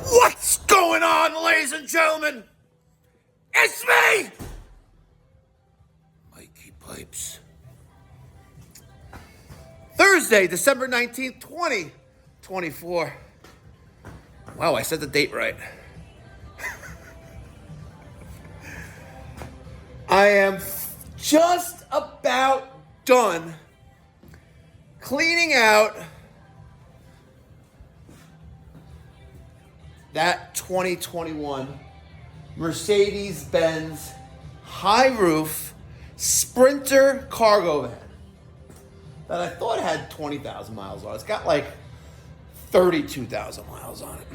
What's going on, ladies and gentlemen? It's me, Mikey Pipes. Thursday, December 19th, 2024. Wow, I said the date right. I am just about done cleaning out that 2021 Mercedes-Benz high roof Sprinter cargo van that I thought had 20,000 miles on it. It's got like 32,000 miles on it.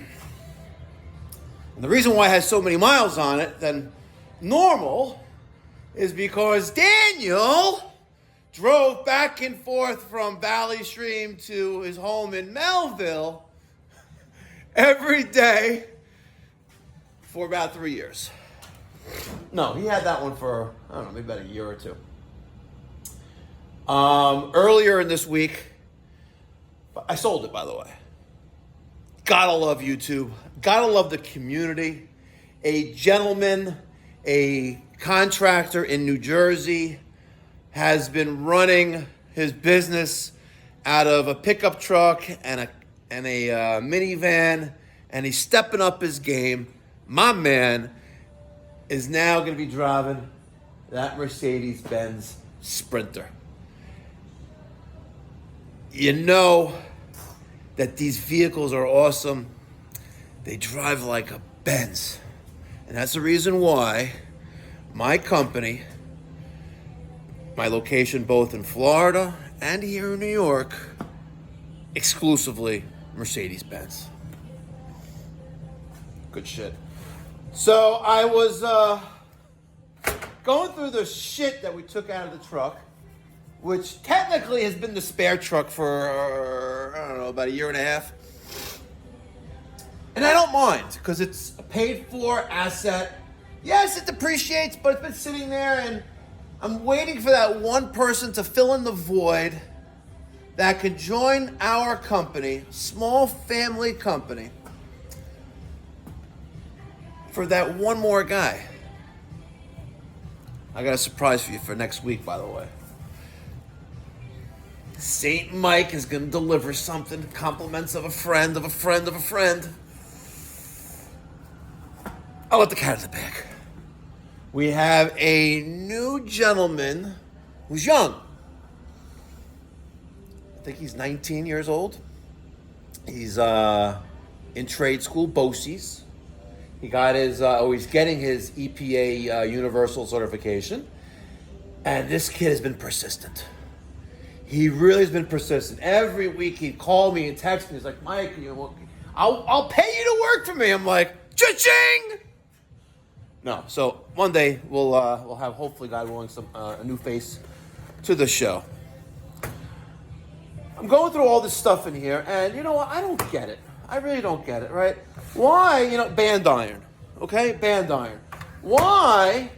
And the reason why it has so many miles on it than normal is because Daniel drove back and forth from Valley Stream to his home in Melville every day for about 3 years. No, he had that one for, I don't know, maybe about a year or two. Earlier in this week, I sold it, by the way. Gotta love YouTube. Gotta love the community. A gentleman, a contractor in New Jersey, has been running his business out of a pickup truck and a minivan, and he's stepping up his game. My man is now going to be driving that Mercedes-Benz Sprinter. You know that these vehicles are awesome. They drive like a Benz. And that's the reason why my company, my location both in Florida and here in New York, exclusively Mercedes-Benz. Good shit. So I was going through the shit that we took out of the truck, which technically has been the spare truck for, I don't know, about a year and a half. And I don't mind, because it's a paid-for asset. Yes, it depreciates, but it's been sitting there, and I'm waiting for that one person to fill in the void that could join our company, small family company, for that one more guy. I got a surprise for you for next week, by the way. Saint Mike is going to deliver something, compliments of a friend, of a friend, of a friend. I'll let the cat in the bag. We have a new gentleman who's young. I think he's 19 years old. He's in trade school, BOCES. He got his, he's getting his EPA universal certification. And this kid has been persistent. He really has been persistent. Every week he'd call me and text me. He's like, Mike, I'll pay you to work for me. I'm like, cha-ching! No, so one day we'll have, hopefully, God willing, a new face to the show. I'm going through all this stuff in here, and you know what? I don't get it. I really don't get it, right? Why, band iron, okay? Band iron. Why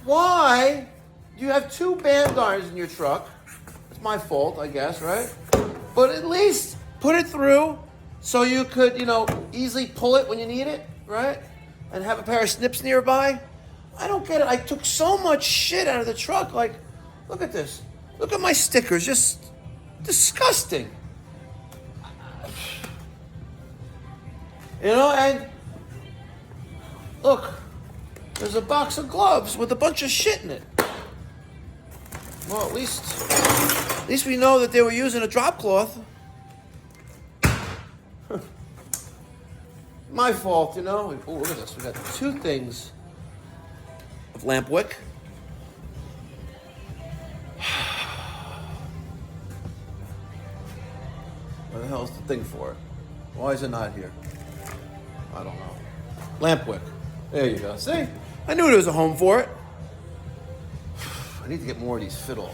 do you have two band irons in your truck? It's my fault, I guess, right? But at least put it through so you could, easily pull it when you need it, right? And have a pair of snips nearby. I don't get it. I took so much shit out of the truck. Like, look at this. Look at my stickers. Just disgusting. And look, there's a box of gloves with a bunch of shit in it. Well, at least we know that they were using a drop cloth. My fault, Oh, look at this. We got two things of lamp wick. Where the hell is the thing for it? Why is it not here? I don't know. Lamp wick. There you go. See? I knew there was a home for it. I need to get more of these fiddle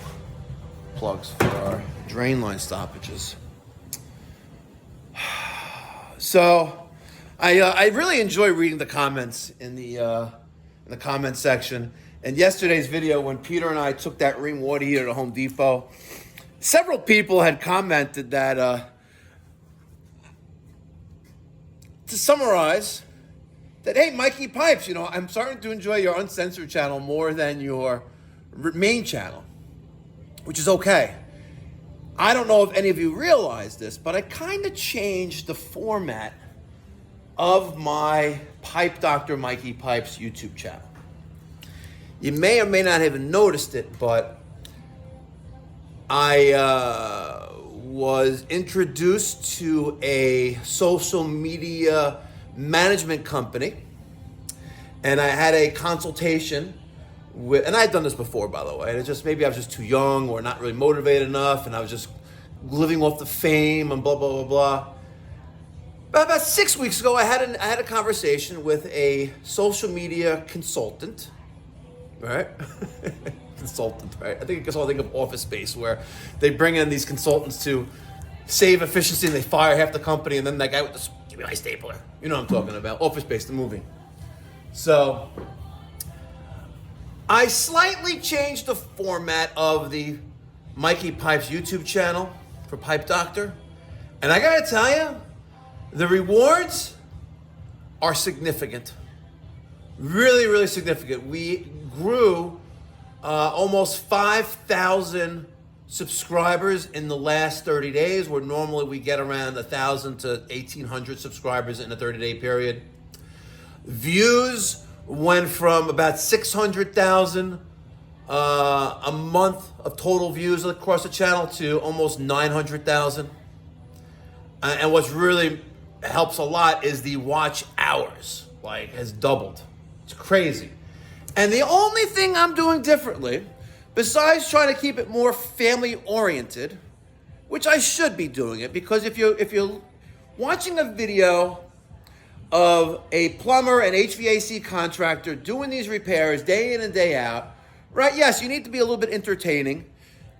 plugs for our drain line stoppages. So, I really enjoy reading the comments in the comment section. And yesterday's video, when Peter and I took that Ring water heater to Home Depot, several people had commented that to summarize that, hey, Mikey Pipes, I'm starting to enjoy your Uncensored channel more than your main channel, which is okay. I don't know if any of you realize this, but I kind of changed the format of my Pipe Dr. Mikey Pipes YouTube channel. You may or may not have noticed it, but I was introduced to a social media management company, and I had a consultation with, and I had done this before, by the way, and it's just maybe I was just too young or not really motivated enough, and I was just living off the fame and blah, blah, blah, blah. About 6 weeks ago, I had a conversation with a social media consultant, right? Consultant, right? I think I think of Office Space, where they bring in these consultants to save efficiency, and they fire half the company, and then that guy with the, give me my stapler. You know what I'm talking about. Office Space, the movie. So I slightly changed the format of the Mikey Pipes YouTube channel for Pipe Doctor, and I gotta tell you, the rewards are significant. Really, really significant. We grew almost 5,000 subscribers in the last 30 days, where normally we get around 1,000 to 1,800 subscribers in a 30-day period. Views went from about 600,000 a month of total views across the channel to almost 900,000. And what's really helps a lot is the watch hours, has doubled. It's crazy. And the only thing I'm doing differently, besides trying to keep it more family oriented, which I should be doing it, because if you're watching a video of a plumber and HVAC contractor doing these repairs day in and day out, right? Yes, you need to be a little bit entertaining,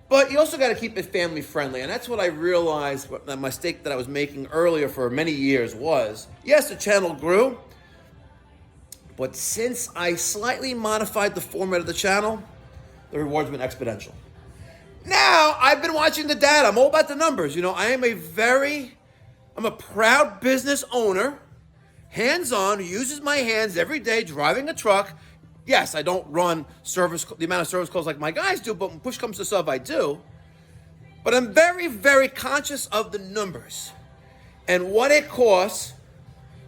but you also got to keep it family friendly. And that's what I realized, the mistake that I was making earlier for many years was, yes, the channel grew, but since I slightly modified the format of the channel, the rewards have been exponential. Now, I've been watching the data. I'm all about the numbers. I'm a proud business owner, hands-on, who uses my hands every day driving a truck. Yes, I don't run the amount of service calls like my guys do, but when push comes to shove, I do. But I'm very, very conscious of the numbers and what it costs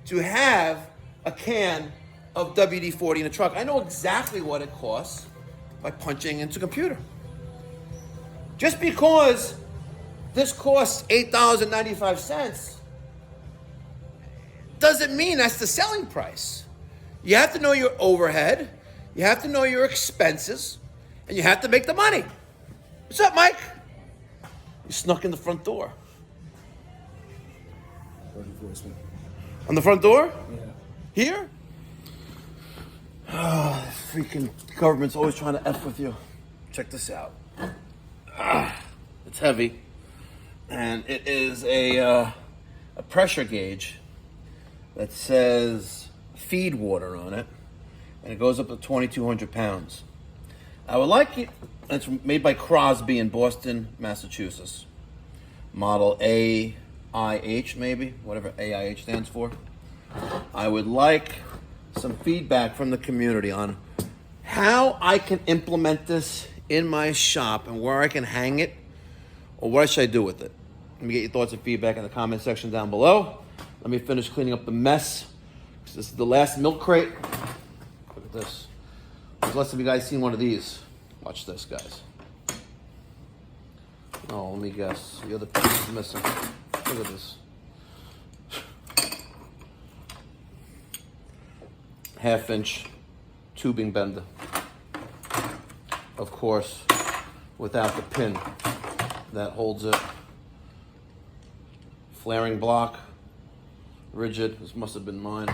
to have a can of WD-40 in a truck. I know exactly what it costs by punching into a computer. Just because this costs $8.95 doesn't mean that's the selling price. You have to know your overhead, you have to know your expenses, and you have to make the money. What's up, Mike? You snuck in the front door. On the front door? Yeah. Here? Oh, the freaking government's always trying to F with you. Check this out. It's heavy. And it is a pressure gauge that says feed water on it. And it goes up to 2,200 pounds. I would like it, it's made by Crosby in Boston, Massachusetts. Model AIH, maybe, whatever AIH stands for. I would like some feedback from the community on how I can implement this in my shop and where I can hang it, or what should I do with it. Let me get your thoughts and feedback in the comment section down below. Let me finish cleaning up the mess. This is the last milk crate. Look at this. When's the last time you guys seen one of these? Watch this, guys. Oh, let me guess. The other piece is missing. Look at this. Half-inch tubing bender. Of course, without the pin that holds it. Flaring block. Rigid. This must have been mine.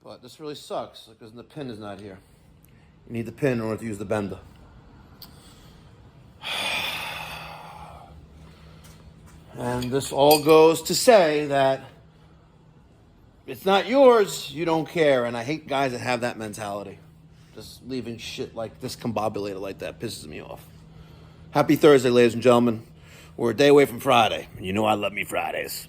But this really sucks because the pin is not here. You need the pin in order to use the bender. And this all goes to say that it's not yours, you don't care. And I hate guys that have that mentality. Just leaving shit like discombobulated like that pisses me off. Happy Thursday, ladies and gentlemen. We're a day away from Friday. You know I love me Fridays.